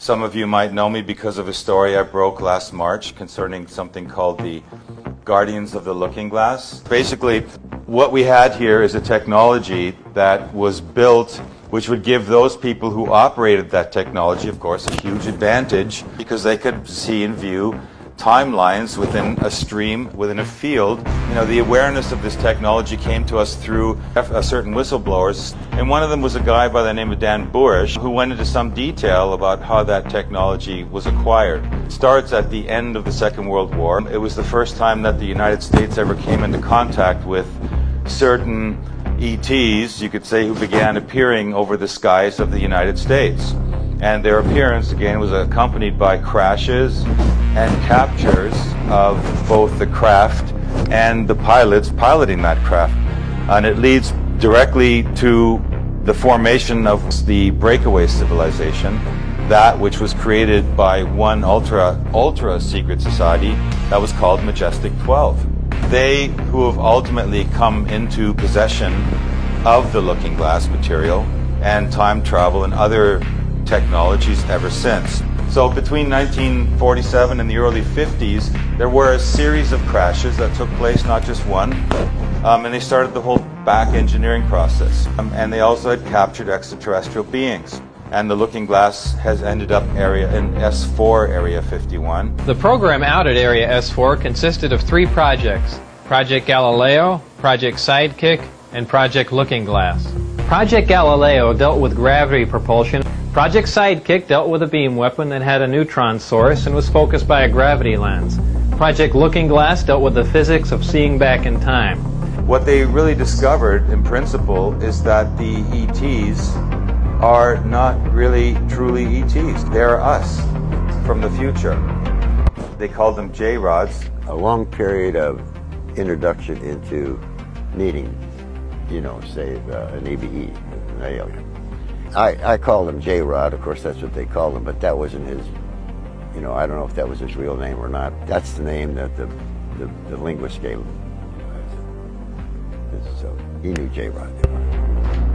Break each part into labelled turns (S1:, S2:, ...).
S1: Some of you might know me because of a story I broke last March concerning something called the Guardians of the Looking Glass. Basically, what we had here is a technology that was built which would give those people who operated that technology, of course, a huge advantage because they could see and view timelines within a stream, within a field. You know, the awareness of this technology came to us through certain whistleblowers, and one of them was a guy by the name of Dan Burish, who went into some detail about how that technology was acquired. It starts at the end of the Second World War. It was the first time that the United States ever came into contact with certain ETs, you could say, who began appearing over the skies of the United States. And their appearance, again, was accompanied by crashes and captures of both the craft and the pilots piloting that craft. And it leads directly to the formation of the breakaway civilization, that which was created by one ultra secret society that was called Majestic 12. They who have ultimately come into possession of the Looking Glass material and time travel and other technologies ever since. So between 1947 and the early 50s, there were a series of crashes that took place, not just one, and they started the whole back engineering process. And they also had captured extraterrestrial beings. And the Looking Glass has ended up in S4 Area 51.
S2: The program out at Area S4 consisted of 3 projects: Project Galileo, Project Sidekick, and Project Looking Glass. Project Galileo dealt with gravity propulsion. Project Sidekick dealt with a beam weapon that had a neutron source and was focused by a gravity lens. Project Looking Glass dealt with the physics of seeing back in time.
S1: What they really discovered, in principle, is that the ETs are not really truly ETs. They're us from the future. They called them J-rods.
S3: A long period of introduction into meeting, you know, say an EBE, an alien. I call him J-Rod, of course that's what they called him, but that wasn't his, you know, I don't know if that was his real name or not. That's the name that the linguist gave him. So he knew J-Rod.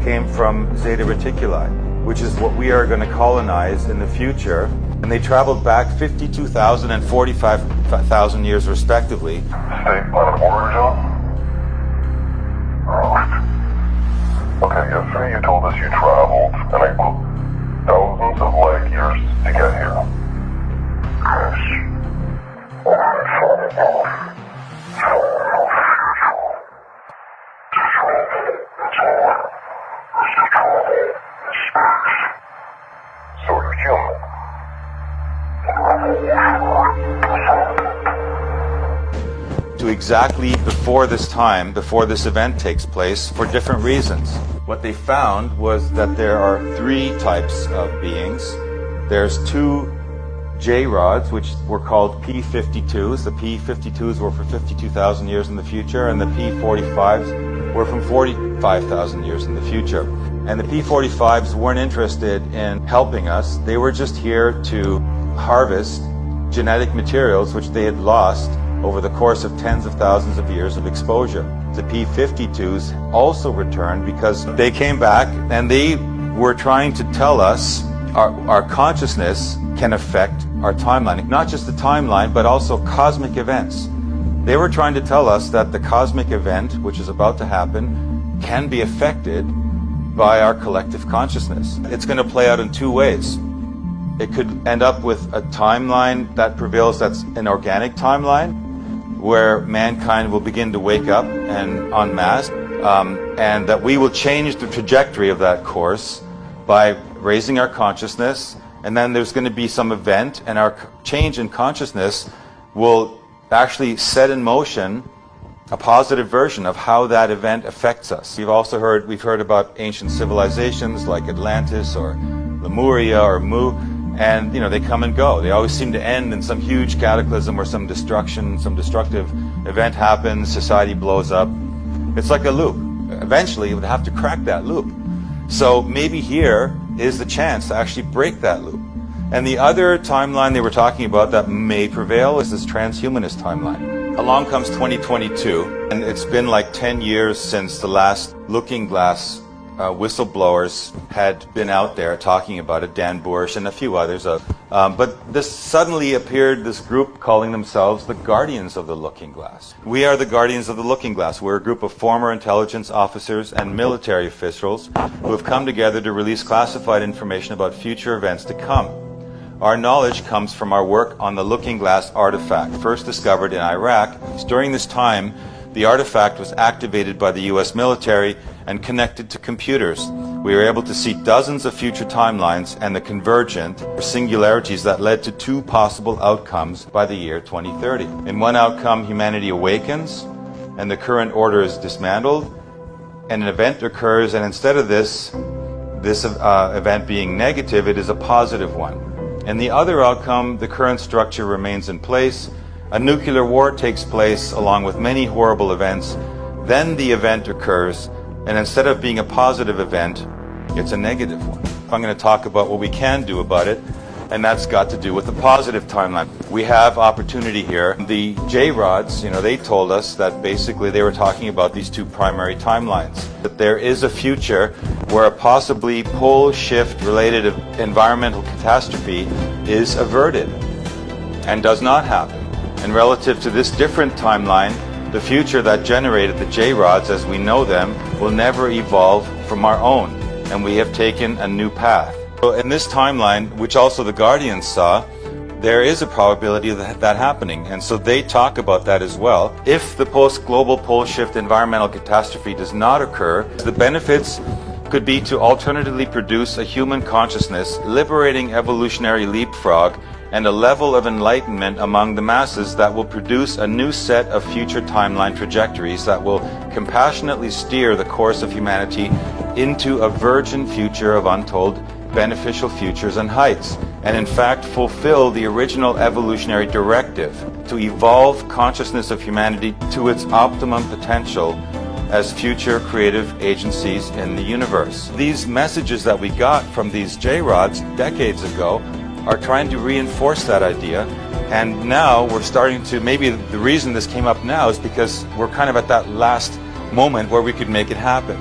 S1: Came from Zeta Reticuli, which is what we are going to colonize in the future. And they traveled back 52,000 and 45,000 years respectively.
S4: State planet origin? Okay, yesterday you told us you traveled, and I quote, thousands of light years to get here. So you're human.
S1: To exactly before this time, before this event takes place, for different reasons. What they found was that there are 3 types of beings. There's 2 J-rods, which were called P-52s. The P-52s were for 52,000 years in the future, and the P-45s were from 45,000 years in the future. And the P-45s weren't interested in helping us. They were just here to harvest genetic materials which they had lost over the course of tens of thousands of years of exposure. The P-52s also returned because they came back and they were trying to tell us our consciousness can affect our timeline. Not just the timeline, but also cosmic events. They were trying to tell us that the cosmic event, which is about to happen, can be affected by our collective consciousness. It's going to play out in 2 ways. It could end up with a timeline that prevails that's an organic timeline, where mankind will begin to wake up and en masse, and that we will change the trajectory of that course by raising our consciousness, and then there's going to be some event, and our change in consciousness will actually set in motion a positive version of how that event affects us. We've heard about ancient civilizations like Atlantis or Lemuria or Mu, and you know, they come and go. They always seem to end in some huge cataclysm or some destruction, some destructive event happens, society blows up. It's like a loop. Eventually you would have to crack that loop. So maybe here is the chance to actually break that loop. And the other timeline they were talking about that may prevail is this transhumanist timeline. Along comes 2022, and it's been like 10 years since the last Looking Glass whistleblowers had been out there talking about it, Dan Bush and a few others. But this suddenly appeared, this group calling themselves the Guardians of the Looking Glass. We are the Guardians of the Looking Glass. We're a group of former intelligence officers and military officials who have come together to release classified information about future events to come. Our knowledge comes from our work on the Looking Glass artifact, first discovered in Iraq. During this time, the artifact was activated by the US military and connected to computers. We were able to see dozens of future timelines and the convergent singularities that led to two possible outcomes by the year 2030. In one outcome, humanity awakens and the current order is dismantled, and an event occurs, and instead of this event being negative, it is a positive one. In the other outcome, the current structure remains in place, a nuclear war takes place along with many horrible events, then the event occurs, and instead of being a positive event, it's a negative one. I'm going to talk about what we can do about it, and that's got to do with the positive timeline. We have opportunity here. The J-Rods, they told us that basically they were talking about these two primary timelines. That there is a future where a possibly pole shift related environmental catastrophe is averted and does not happen. And relative to this different timeline, the future that generated the J-Rods as we know them will never evolve from our own, and we have taken a new path. So in this timeline, which also the Guardians saw, there is a probability of that happening, and so they talk about that as well. If the post-global pole shift environmental catastrophe does not occur, the benefits could be to alternatively produce a human consciousness, liberating evolutionary leapfrog, and a level of enlightenment among the masses that will produce a new set of future timeline trajectories that will compassionately steer the course of humanity into a virgin future of untold beneficial futures and heights, and in fact fulfill the original evolutionary directive to evolve consciousness of humanity to its optimum potential as future creative agencies in the universe. These messages that we got from these J-Rods decades ago are trying to reinforce that idea, and now we're starting to, maybe the reason this came up now is because we're kind of at that last moment where we could make it happen.